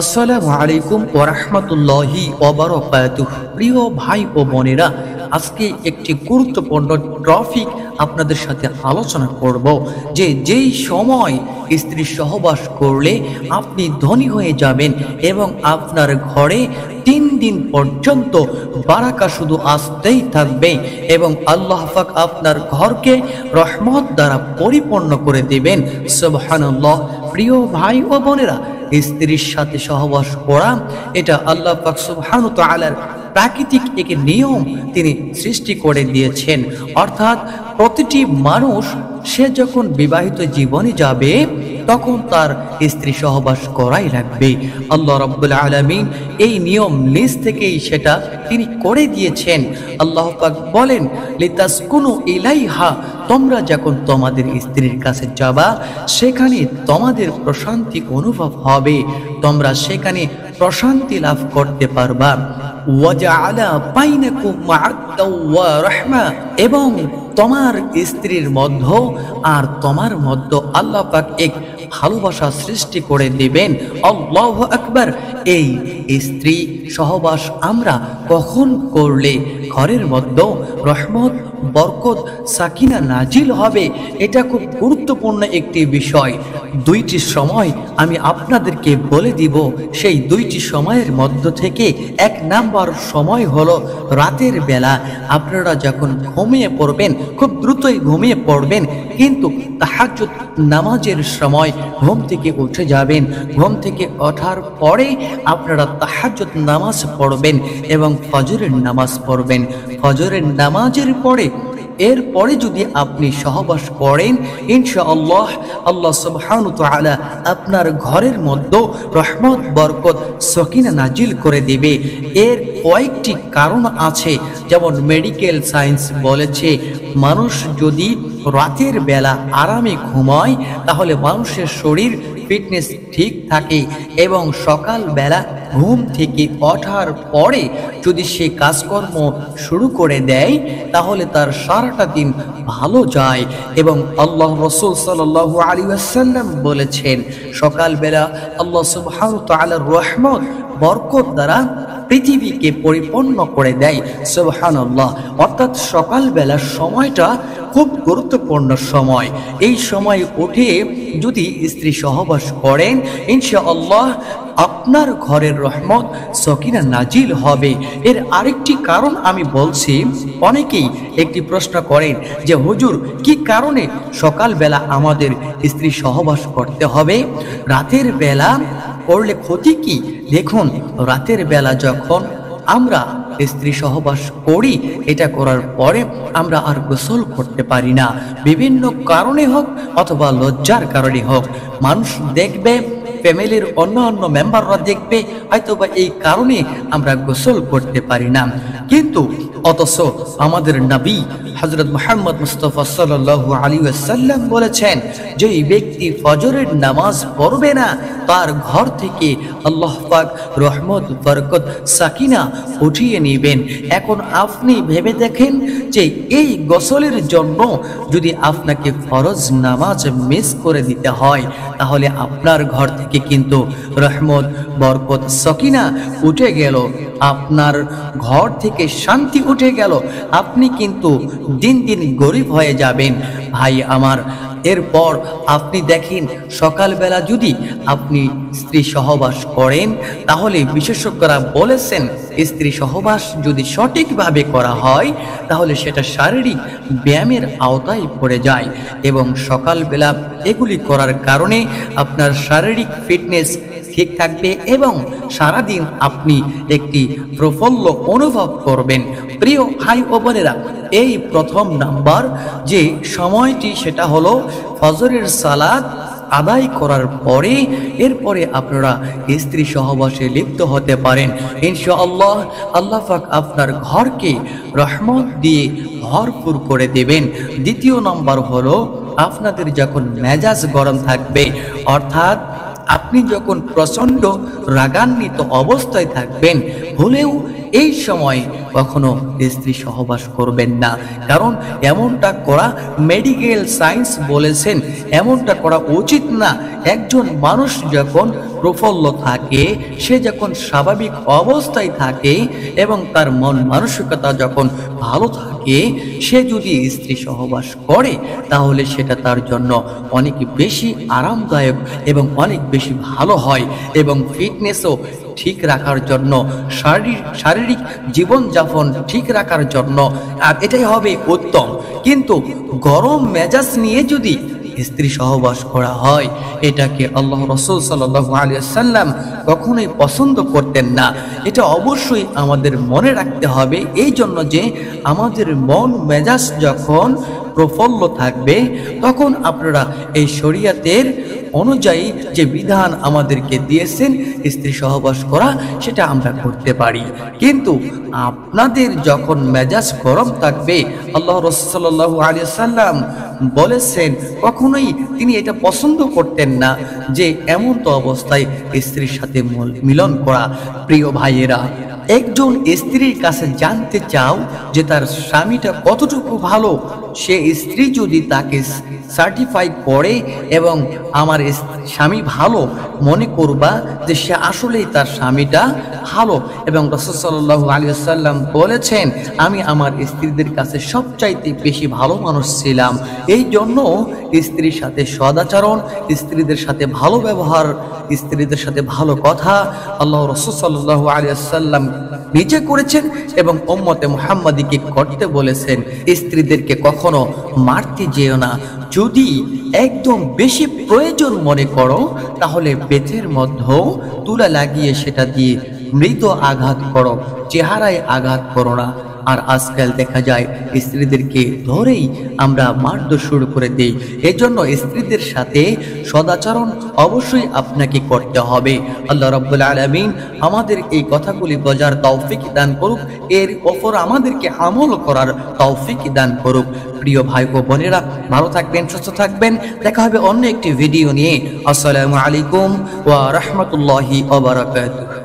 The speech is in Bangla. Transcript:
আসসালামু আলাইকুম ওয়া রাহমাতুল্লাহি ওয়া বারাকাতুহু। প্রিয় ভাই ও বোনেরা, আজকে একটি গুরুত্বপূর্ণ টপিক আপনাদের সাথে আলোচনা করব যে যেই সময় স্ত্রী সহবাস করলে আপনি ধনী হয়ে যাবেন এবং আপনার ঘরে 3 দিন পর্যন্ত বারাকা শুধু আসতেই থাকবে এবং আল্লাহ পাক আপনার ঘরকে রহমত দ্বারা পরিপূর্ণ করে দেবেন। সুবহানাল্লাহ। প্রিয় ভাই ও বোনেরা, স্ত্রীর সাথে সহবাস করা এটা আল্লাহ পাক সুবহানাহু ওয়া তাআলার প্রাকৃতিক এক নিয়ম তিনি সৃষ্টি করে দিয়েছেন। অর্থাৎ প্রতিটি মানুষ সে যখন বিবাহিত জীবনে যাবে তখন তার স্ত্রী সহবাস করাই লাগবে। আল্লাহ রাব্বুল আলামিন এই নিয়ম নিজ থেকেই সেটা তিনি করে দিয়েছেন। আল্লাহ পাক বলেন, লিতাসকুনু ইলাইহা, তোমরা যখন তোমাদের স্ত্রীর কাছে যাবা সেখানে তোমাদের প্রশান্তি অনুভব হবে, তোমরা সেখানে প্রশান্তি লাভ করতে পারবা। ওয়াজআলা বাইনাকুম মা'আদ্দা ওয়া রাহমা, এবং তোমার স্ত্রীর মধ্যে আর তোমার মধ্যে আল্লাহ পাক এক ভালোবাসা সৃষ্টি করে দিবেন। আল্লাহু আকবার। এই স্ত্রী সহবাস আমরা কখন করলে ঘরের মধ্যে রহমত, বরকত, সাকিনা নাজিল হবে, এটা খুব গুরুত্বপূর্ণ একটি বিষয়। 2টি সময় আমি আপনাদেরকে বলে দিব। সেই 2টি সময়ের মধ্য থেকে 1 নাম্বার সময় হলো রাতের বেলা। আপনারা যখন ঘুমিয়ে পড়বেন, খুব দ্রুতই ঘুমিয়ে পড়বেন, কিন্তু তাহাজ্জুদ নামাজের সময় ঘুম থেকে উঠে যাবেন। ঘুম থেকে ওঠার পরে আপনারা তাহাজ্জুদ নামাজ পড়বেন এবং ফজরের নামাজ পড়বেন। ফজরের নামাজের পরে এরপরে যদি আপনি সহবাস করেন, ইনশাআল্লাহ আল্লাহ সুবহানাহু ওয়া তাআলা আপনার ঘরের মধ্যে রহমত, বরকত, সাকিনা নাজিল করে দিবে। এর কয়েকটি কারণ আছে, যেমন মেডিকেল সায়েন্স বলেছে মানুষ যদি রাতের বেলা আরামে ঘুমায় তাহলে মানুষের শরীর ফিটনেস ঠিক থাকে এবং সকাল বেলা ঘুম থেকে ওঠার পরে যদি সে কাজকর্ম শুরু করে দেয় তাহলে তার সারাটা দিন ভালো যায়। এবং আল্লাহ রাসূল সাল্লাল্লাহু আলাইহি ওয়াসাল্লাম বলেছেন, সকালবেলা আল্লাহ সুবহানাহু ওয়া তাআলার রহমত, বরকত দ্বারা পৃথিবীকে পরিপূর্ণ করে দেয়। সুবহানাল্লাহ। অর্থাৎ সকালবেলার সময়টা খুব গুরুত্বপূর্ণ সময়। এই সময় উঠে যদি স্ত্রী সহবাস করেন, ইনশাআল্লাহ আপনার ঘরের রহমত, সাকিনা নাজিল হবে। এর আরেকটি কারণ আমি বলছি, অনেকেই একটি প্রশ্ন করেন যে হুজুর, কি কারণে সকালবেলা আমাদের স্ত্রী সহবাস করতে হবে, রাতের বেলা করলে ক্ষতি কি? দেখুন, রাতের বেলা যখন আমরা স্ত্রী সহবাস করি, এটা করার পরে আমরা আর গোসল করতে পারি না। বিভিন্ন কারণে হোক অথবা লজ্জার কারণে হোক, মানুষ দেখবে, ফ্যামিলির অন্য মেম্বাররা দেখবে, হয়তোবা এই কারণে আমরা গোসল করতে পারি না। কিন্তু অথচ আমাদের নবী হযরত মুহাম্মদ মুস্তাফা সাল্লাল্লাহু আলাইহি ওয়াসাল্লাম বলেছেন, যে ব্যক্তি ফজরের নামাজ পড়বে না তার ঘর থেকে আল্লাহ পাক রহমত, বরকত, সাকিনা উঠিয়ে নেবেন। এখন আপনি ভেবে দেখেন যে এই গোসলের জন্য যদি আপনাকে ফরজ নামাজ মিস করে দিতে হয় তাহলে আপনার ঘর থেকে কিন্তু রহমত, বরকত, সাকিনা উঠে গেল, আপনার ঘর থেকে শান্তি উঠে গেল, আপনি কিন্তু দিন দিন গরিব হয়ে যাবেন। ভাই আমার, এরপর আপনি দেখেন সকালবেলা যদি আপনি স্ত্রী সহবাস করেন তাহলে বিশেষজ্ঞরা বলেছেন স্ত্রী সহবাস যদি সঠিকভাবে করা হয় তাহলে সেটা শারীরিক ব্যায়ামের আওতায় পড়ে যায় এবং সকালবেলা এগুলি করার কারণে আপনার শারীরিক ফিটনেস ঠিক থাকবে এবং সারাদিন আপনি একটি প্রফুল্ল অনুভব করবেন। প্রিয় ভাই ও বোনেরা, এই প্রথম নাম্বার যে সময়টি সেটা হলো ফজরের সালাত আদায় করার পরে এরপরে আপনারা স্ত্রী সহবাসে লিপ্ত হতে পারেন। ইনশাআল্লাহ আল্লাহ পাক আপনার ঘরকে রহমত দিয়ে ভরপুর করে দেবেন। দ্বিতীয় নাম্বার হলো আপনাদের যখন মেজাজ গরম থাকবে, অর্থাৎ আপনি যখন প্রচণ্ড রাগান্বিত অবস্থায় থাকবেন, হলেও এই সময় কখনো স্ত্রী সহবাস করবেন না, কারণ এমনটা করা মেডিকেল সায়েন্স বলেছেন এমনটা করা উচিত না। একজন মানুষ যখন প্রফুল্ল থাকে, সে যখন স্বাভাবিক অবস্থায় থাকে এবং তার মন মানসিকতা যখন ভালো থাকে, সে যদি স্ত্রী সহবাস করে তাহলে সেটা তার জন্য অনেক বেশি আরামদায়ক এবং অনেক বেশি ভালো হয় এবং ফিটনেসও ঠিক রাখার জন্য, শারীরিক জীবনযাপন ঠিক রাখার জন্য এটাই হবে উত্তম। কিন্তু গরম মেজাজ নিয়ে যদি স্ত্রী সহবাস করা হয়, এটাকে আল্লাহ রাসূল সাল্লাল্লাহু আলাইহি ওয়াসাল্লাম কখনোই পছন্দ করতেন না। এটা অবশ্যই আমাদের মনে রাখতে হবে, এই জন্য যে আমাদের মন মেজাজ যখন প্রফুল্ল থাকবে তখন আপনারা এই শরীয়তের অনুযায়ী যে বিধান আমাদেরকে দিয়েছেন স্ত্রী সহবাস করা, সেটা আমরা করতে পারি। কিন্তু আপনাদের যখন মেজাজ গরম থাকবে, আল্লাহ রাসূল সাল্লাল্লাহু আলাইহি ওয়াসাল্লাম বলেছেন কখনোই তিনি এটা পছন্দ করতেন না যে এমন তো অবস্থায় স্ত্রীর সাথে মিলন করা। প্রিয় ভাইয়েরা, একজন স্ত্রীর কাছে জানতে চাও যে তার স্বামীটা কতটুকু ভালো। সে স্ত্রী যদি তাকে সার্টিফাই করে এবং আমার স্বামী ভালো, মনে করবা যে সে আসলেই তার স্বামীটা ভালো। এবং রাসূল সাল্লাল্লাহু আলাইহি ওয়াসাল্লাম বলেছেন, আমি আমার স্ত্রীদের কাছে সবচাইতে বেশি ভালো মানুষ ছিলাম। এই জন্য স্ত্রীর সাথে সদাচরণ, স্ত্রীদের সাথে ভালো ব্যবহার, স্ত্রীদের সাথে ভালো কথা আল্লাহ রাসূল সাল্লাল্লাহু আলাইহি ওয়াসাল্লাম নিজে করেছেন এবং উম্মতে মুহাম্মাদীকে করতে বলেছেন। স্ত্রীদেরকে কখনো মারতে যেও না। যদি একদম বেশি প্রয়োজন মনে করো তাহলে বেতের মধ্যেও তুলা লাগিয়ে সেটা দিয়ে মৃদু আঘাত করো, চেহারায় আঘাত করো না। আর আজকাল দেখা যায় স্ত্রীদেরকে ধরেই আমরা মারধর শুরু করে দেই। এজন্য স্ত্রীদের সাথে সদাচরণ অবশ্যই আপনাকে করতে হবে। আল্লাহ রাব্বুল আলামিন আমাদের এই কথাগুলি বোঝার তৌফিক দান করুক, এর ওপর আমাদেরকে আমল করার তৌফিক দান করুক। প্রিয় ভাই ও বোনেরা, ভালো থাকবেন, সুস্থ থাকবেন। দেখা হবে অন্য একটি ভিডিও নিয়ে। আসসালামু আলাইকুম ওয়া রাহমাতুল্লাহি ওয়া বারাকাতুহু।